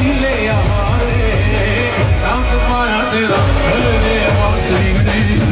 वसीले हमारे साथ पाया तेरा भले वासी गणेश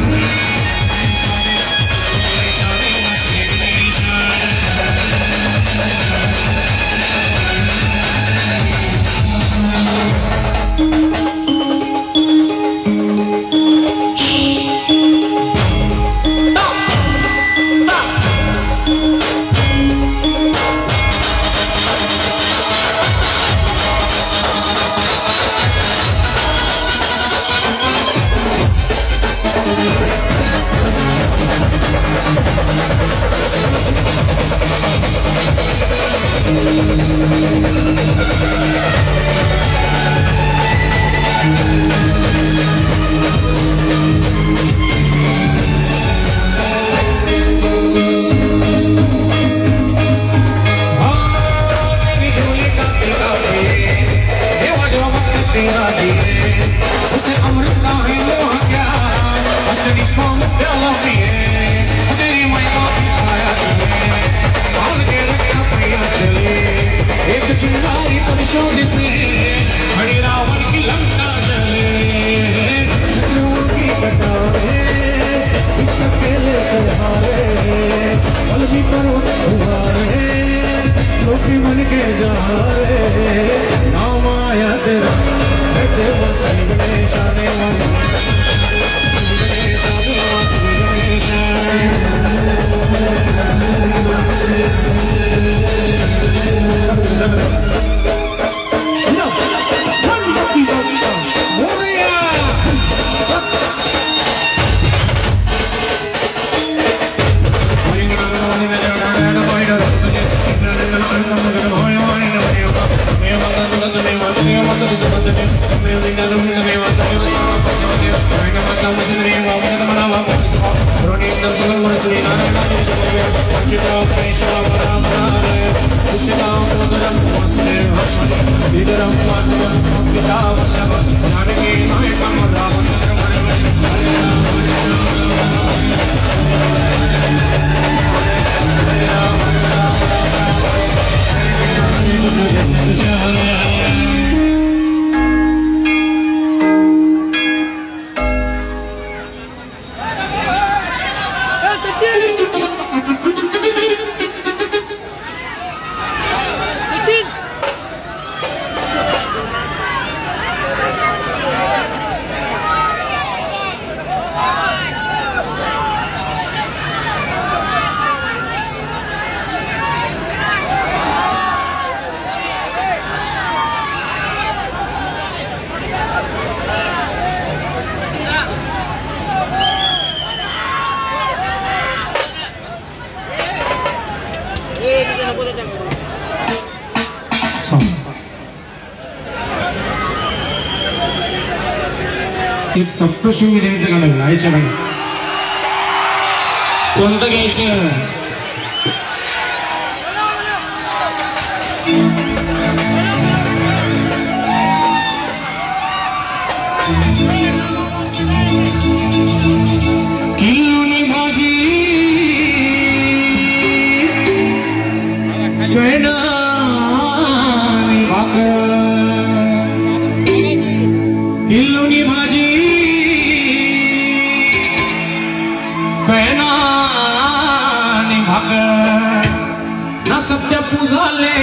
एक सप्तशृंगी देवीचं गाणं गायच्या बाई कोणतं घ्यायचं किलोनी भाजी गहनानी भाकर किलोनी भाजी गहनानी भाकर ना सत्य पूजाले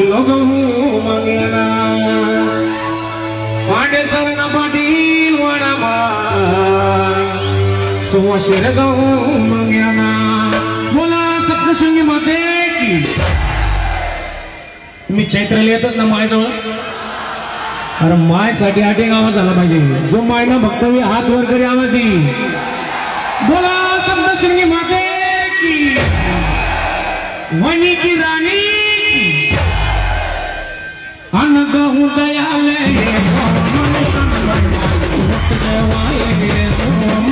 लोग मंगना पांडे सरना पाटील वणमा सुवा शिरगाव मंगना चैत्र येतच ना मायजवळ. अरे मायसाठी आटिंग आवाज झाला पाहिजे. जो मायना भक्तव्य हात वर करी आवाज दे. बोला सप्तशृंगी माते की, वनी की रानी की. अनग उदयाले सोमने जवाले सोमने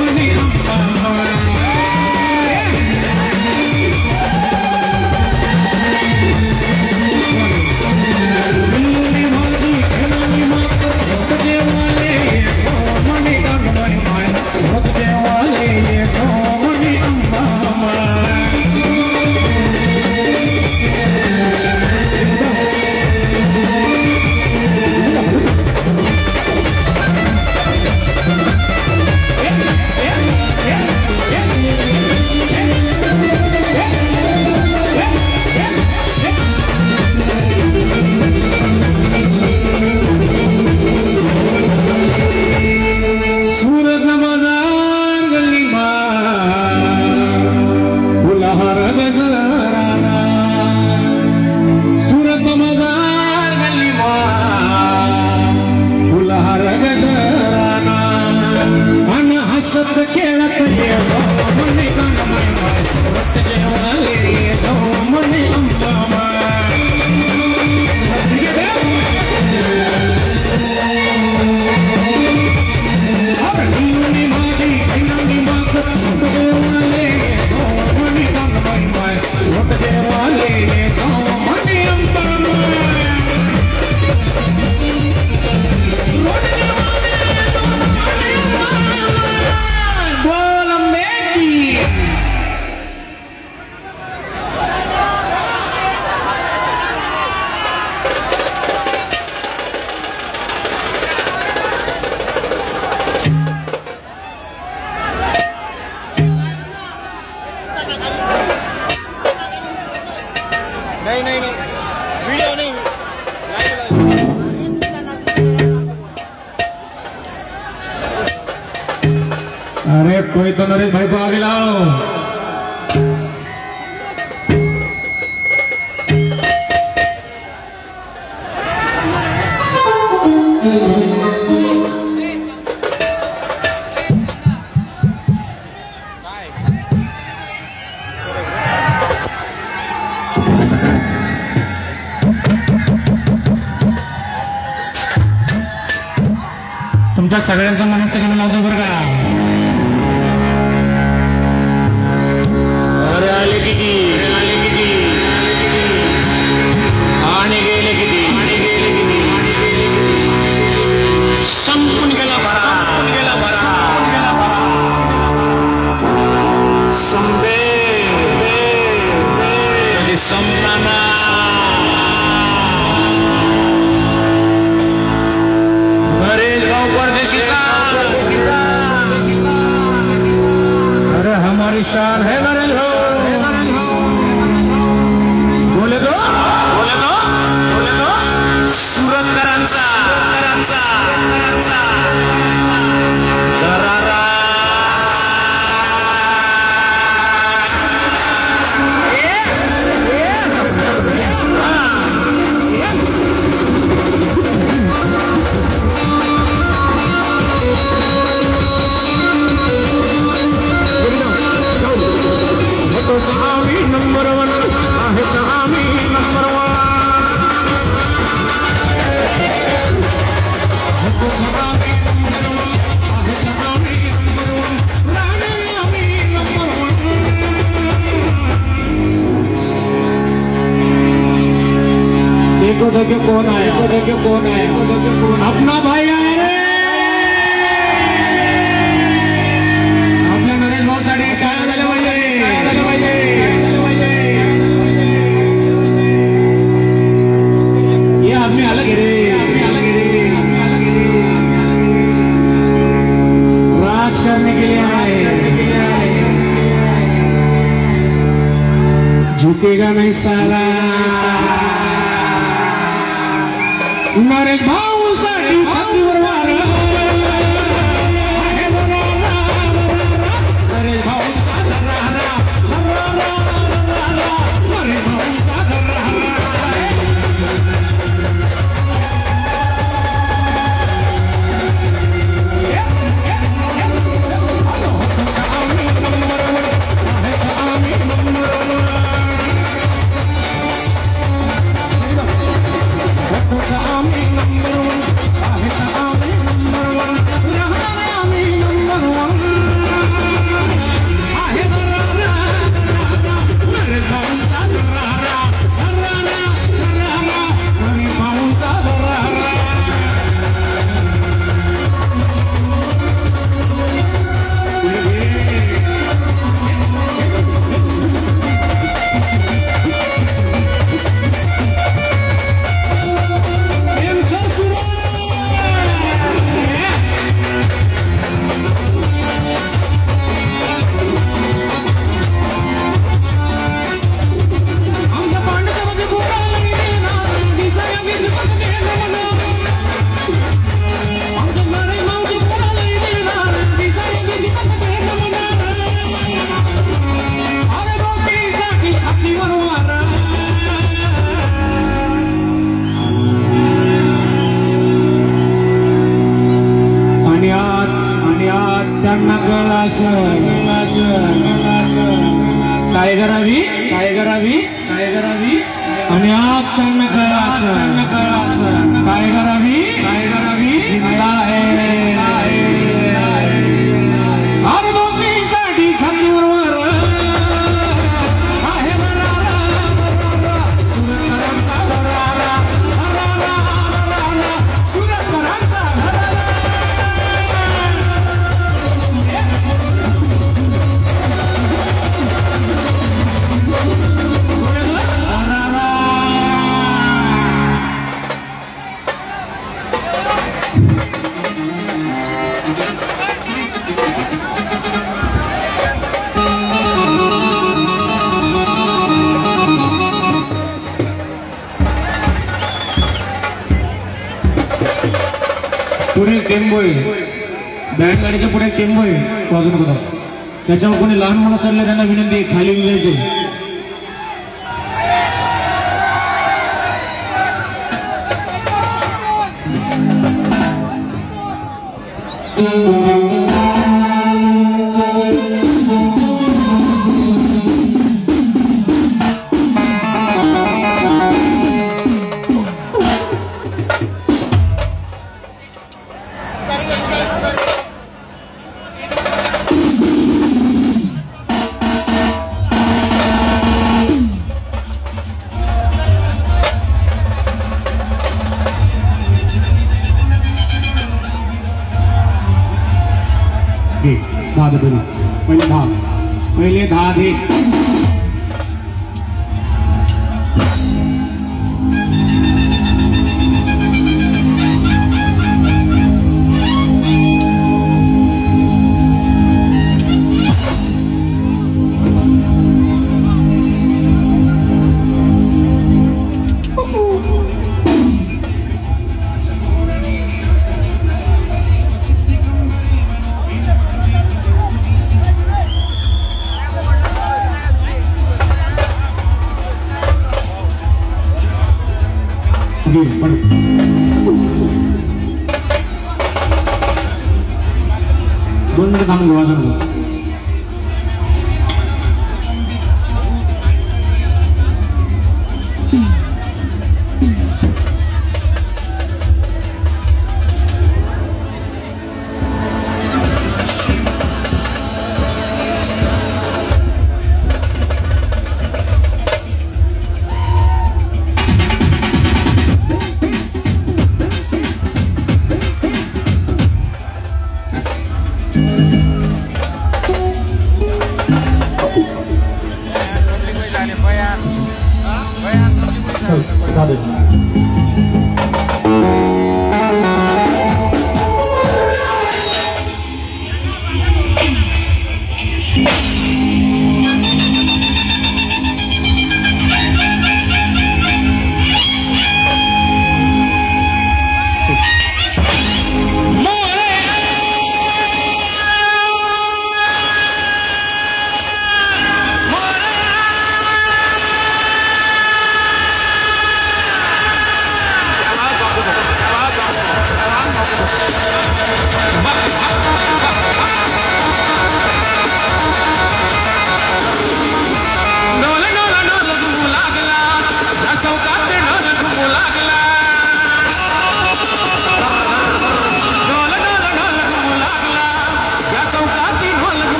अरे कोई तो नरेश भाई को आगे लाओ. तुमच्या सगळ्यांचं मनाचं गाणं लावतो बरं का. आले किती आणि गेले किती संपून गेला संबे संपना. नरेश भाऊ परदेशीचा. अरे हमारी शान है नरेश भाऊ. सुरतकरांचा दरारा. आम्ही नंबर 1 आहे. आम्ही नंबर 1. देखो देखो कौन आया. देखो कौन आया. अपना भाई आया रे. आपल्या नरेश भाऊ साठी काय झालं पाहिजे. ये आदमी अलग है रे. राज करने के लिए आए. झुकेगा नहीं साला. नरेश भाऊ साठी छातीवर वार. नरेश भाऊ सादर राहणार. नरेश भाऊ सादर राहणार. काय करावी आणि आज त्यांना कळलं असं काय करावी जिंदा आहे आरबोतीसाठी छातीवर आहे सुरसरांचा पुढे टेंबोय बँड गाडीच्या पुढे टेंबोय वाजू नको त्याच्यावर कोणी लहान मुलं चालले त्यांना विनंती खाली जायचे पहिले 10 दे दोन मिनिट थांबून वाजवलं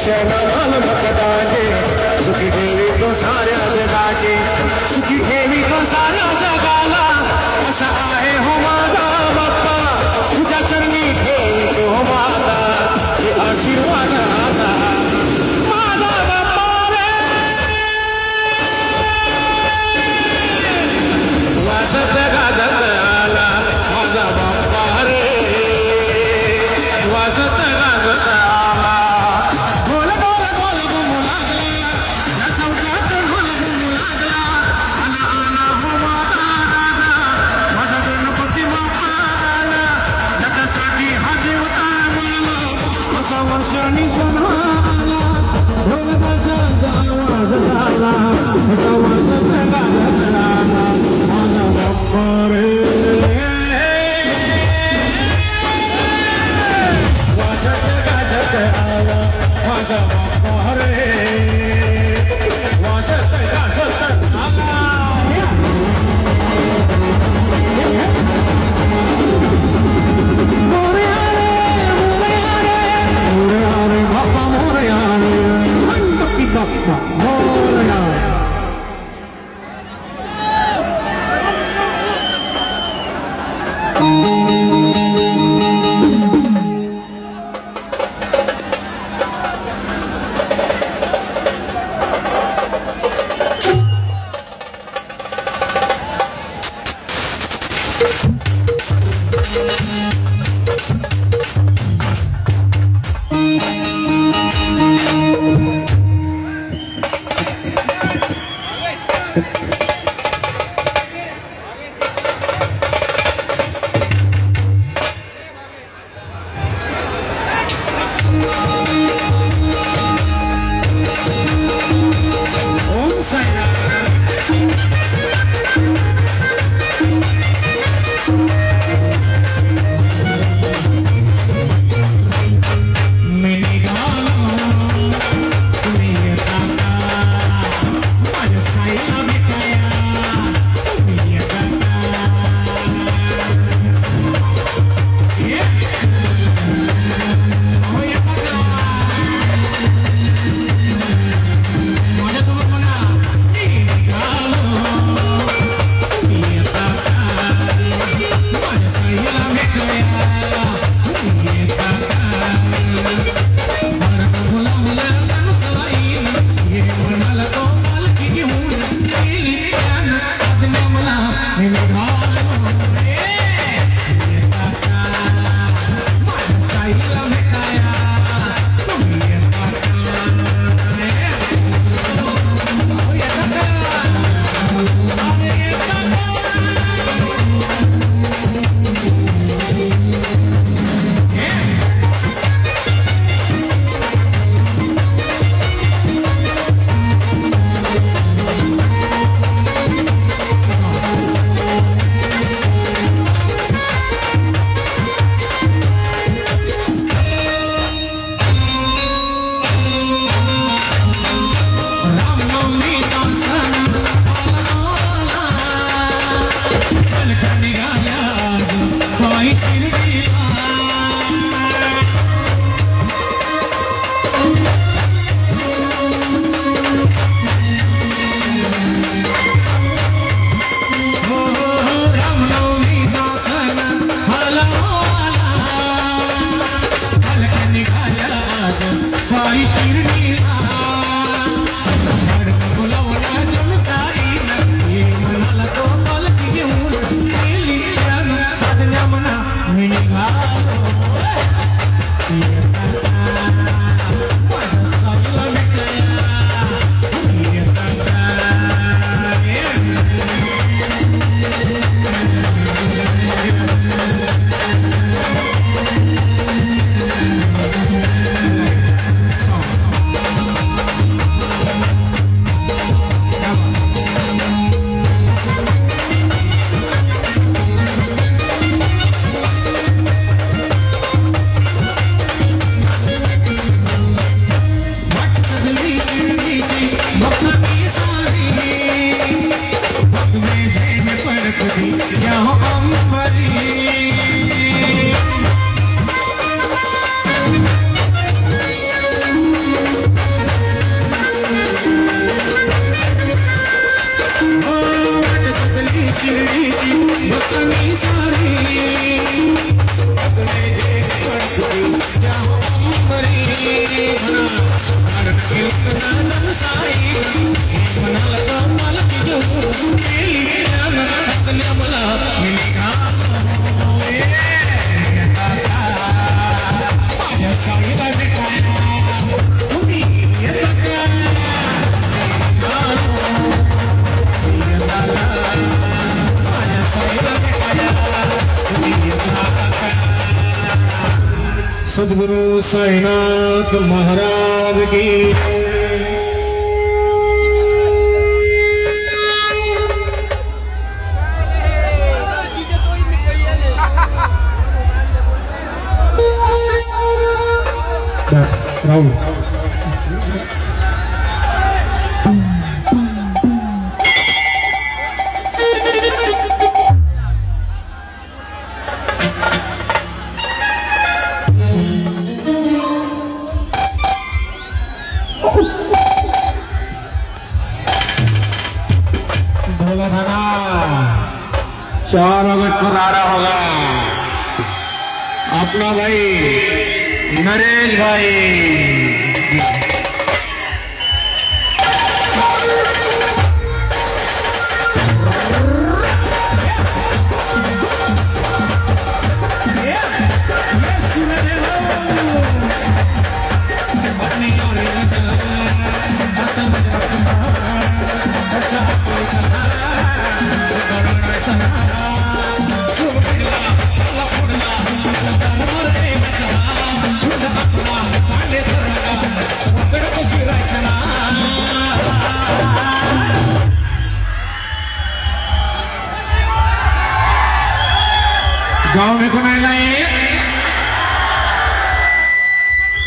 शनाल भक्ताचे सुखी ठेवी तो साऱ्या जगाचे सुखी ठेवी तो साऱ्या जगाला असा आहे हो माझा बाप्पा तुझ्या चरणी ठेवी तो माझा हे आशीर्वाद आता माझा बाप्पा रे वासत गाजत आला माझा बाप्पा रे वासत गाजत आला बोल बोल बोल बोल लागला या चौकात बोल बोल लागला आला आला हो माझा राजा माझा गणपती बाप्पा आला त्याच्यासाठी हा जीवता बोललो असा वर्षांनी सण आला ढोल ताशांचा आवाज झाला असा वाजत गाजत आला माझा बाप्पा रे वाजत गाजत आला माझा बाप्पा रे वाजत गाजत आला मोरया रे बाप्पा मोरया रे गणपती बाप्पा मोरया सद्गुरु साईनाथ महाराज की राहुल चार अगस्त को राड़ा होगा अपना भाई नरेश भाई गांव में कौन आएगा ये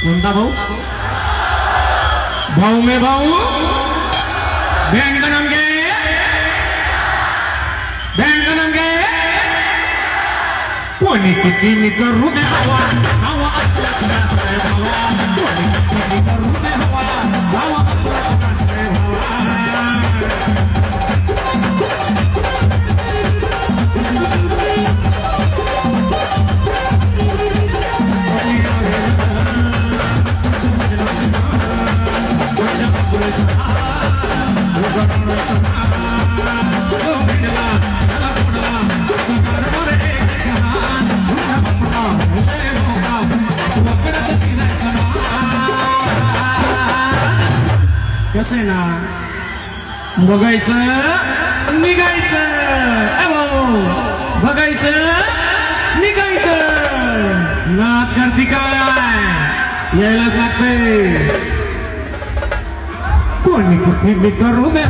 कौनता भाऊ भाऊ में भाऊ बहन का नाम क्या है बहन का नाम क्या है कोनी कितनी करूं मैं हवा हवा अपना सुना सुना हवा कोनी कितनी करूं मैं हवा हवा अपना सुना सुना कसं आहे ना बघायचं निघायचं भाऊ बघायचं निघायचं नाद करती काय यायलाच लागतंय कोणी किती मी करू दे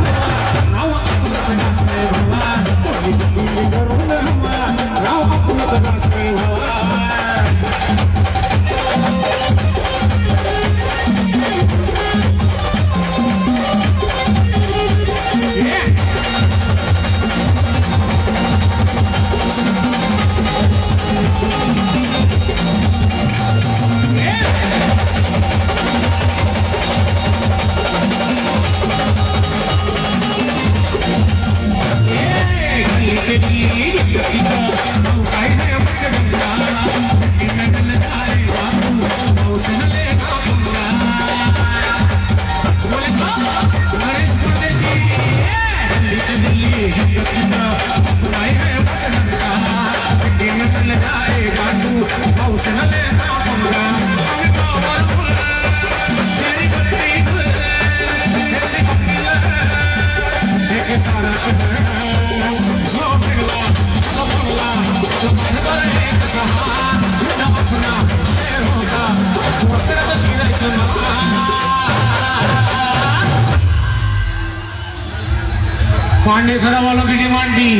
पांडेसरा वालों की डिमांड दी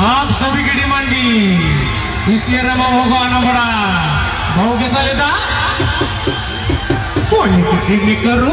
आप सभी की डिमांड दी इसलिए रमा भाऊ को आना पड़ा भाऊ कैसा लेता कोई किसी करूँ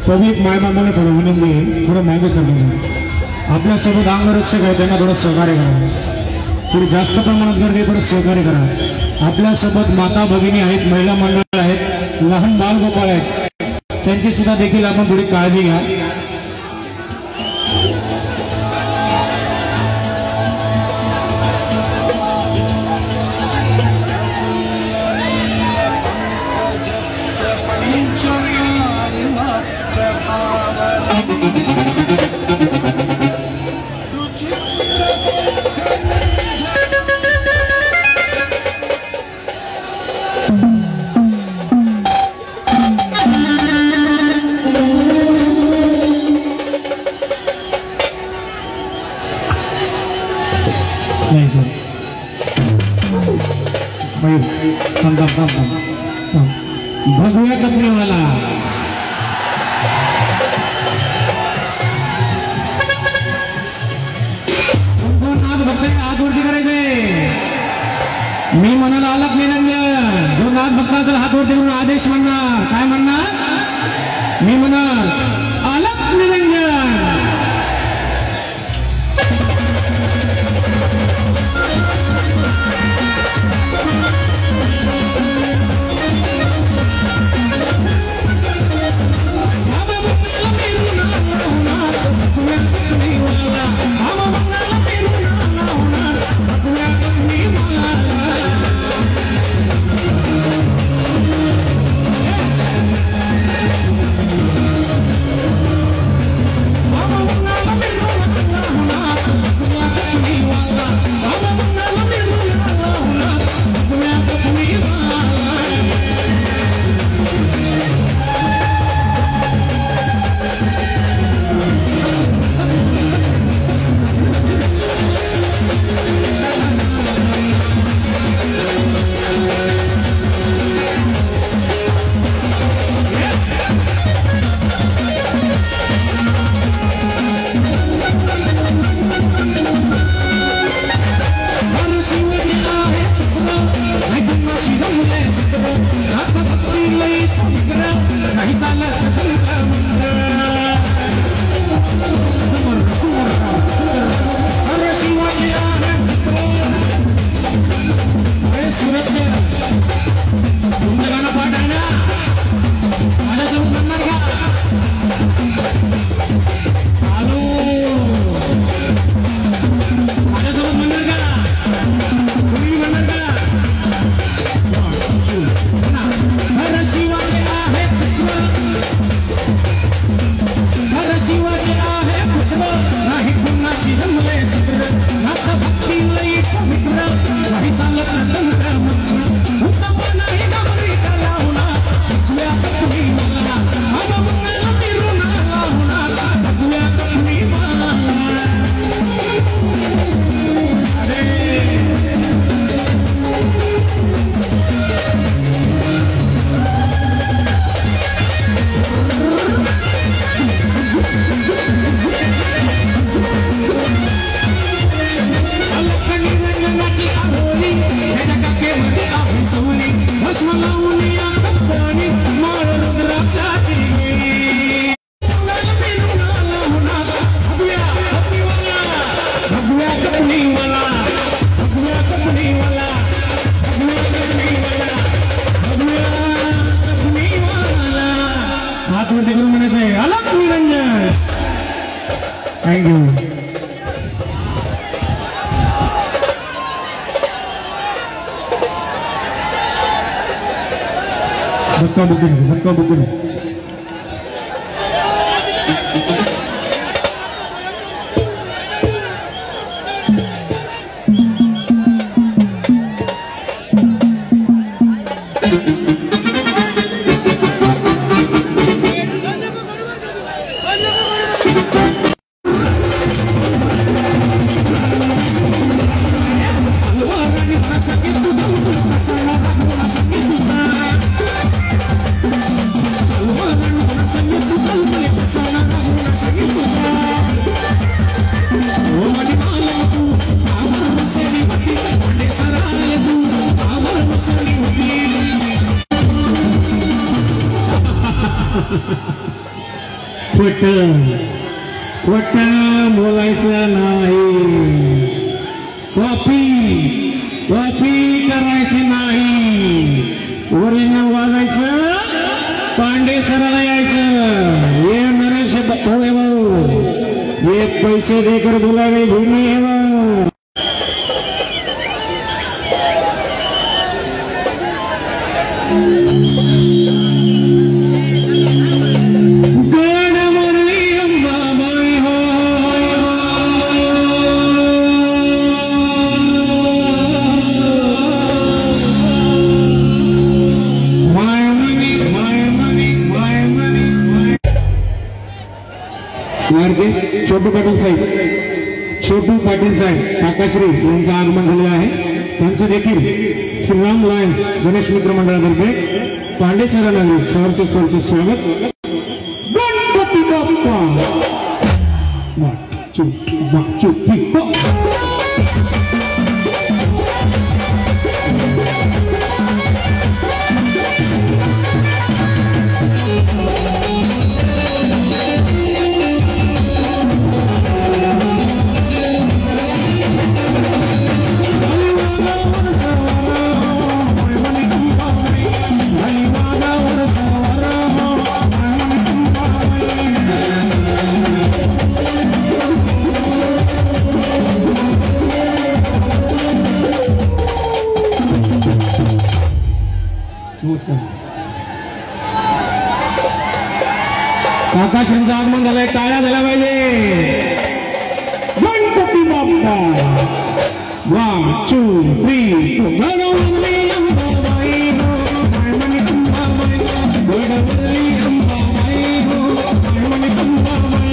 सभी माय बाबाला थोडं विनंती आहे थोडं मागे सगळं आपल्यासोबत अंगरक्षक आहे त्यांना थोडं सहकार्य करा थोडी जास्त प्रमाणात गर्दी थोडं सहकार्य करा आपल्यासोबत माता भगिनी आहेत महिला मंडळ आहेत लहान बालगोपाळ आहेत त्यांची सुद्धा देखील आपण थोडी काळजी घ्या Enjoy your भगव्या कपड्यावाला नाथ भक्त हात वरती करायचे. मी म्हणाला अलग निरंजन. जो नाथ भक्त असेल हात वरती करून आदेश म्हणणार. काय म्हणणार? मी म्हणणार अलग Niranjan. Thank you. Betul begini. खोट बोलायचं नाही. कॉपी करायची नाही. ओरिजिनल वाजायचं. पांडे सराला यायचं. ये नरेश भाऊ एक पैसे देकर बोलावे भूमी है वो. गण मुरली लाडके छोटू पाटील साहेब काकाश्री यांचं आगमन झालेलं आहे. त्यांचं देखील श्रीराम लायन्स गणेश मित्र मंडळातर्फे पांडे सरांना सहर्ष स्वागत. गणपती बाप्पा आकाश यांचं आगमन झालंय. टाळ्या झाल्या पाहिजे. गणपती बाप्पा 1 2 3 गणपती अंबाबाई गणपती अंबाबाई गणपती अंबाबाई गणपती अंबाबाई.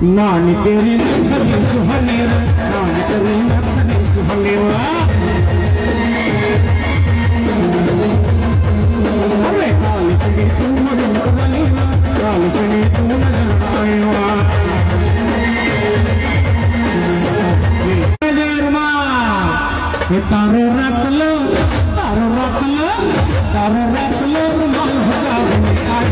नानी तेरी नखरी सुहाने नानी तेरी नखरी सुहाने अरे काल चली तू मदन करनी काल चली तू नजर आया जरमा तारो रखलो रुमाल भगा आई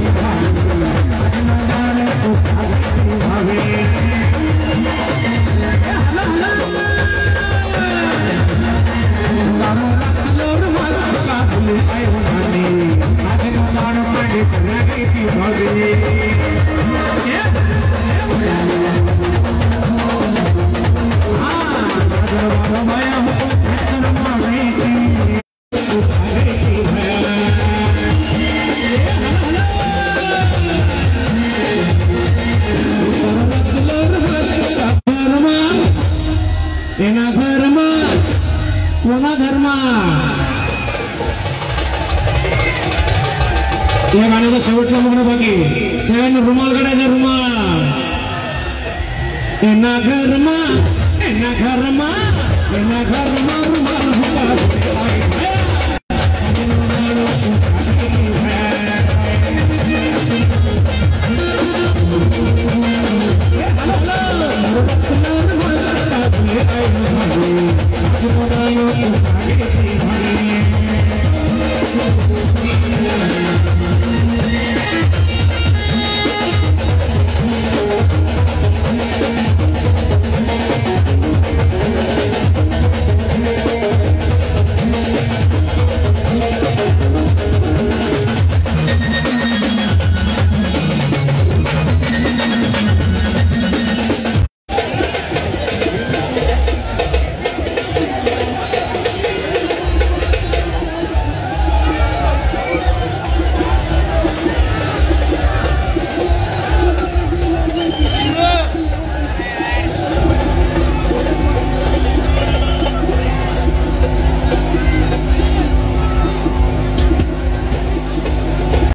या गाण्याचा शेवटचा मुगणं बाकी सगळ्यांनी रुमाल काढायचा रुमाल एना घरमा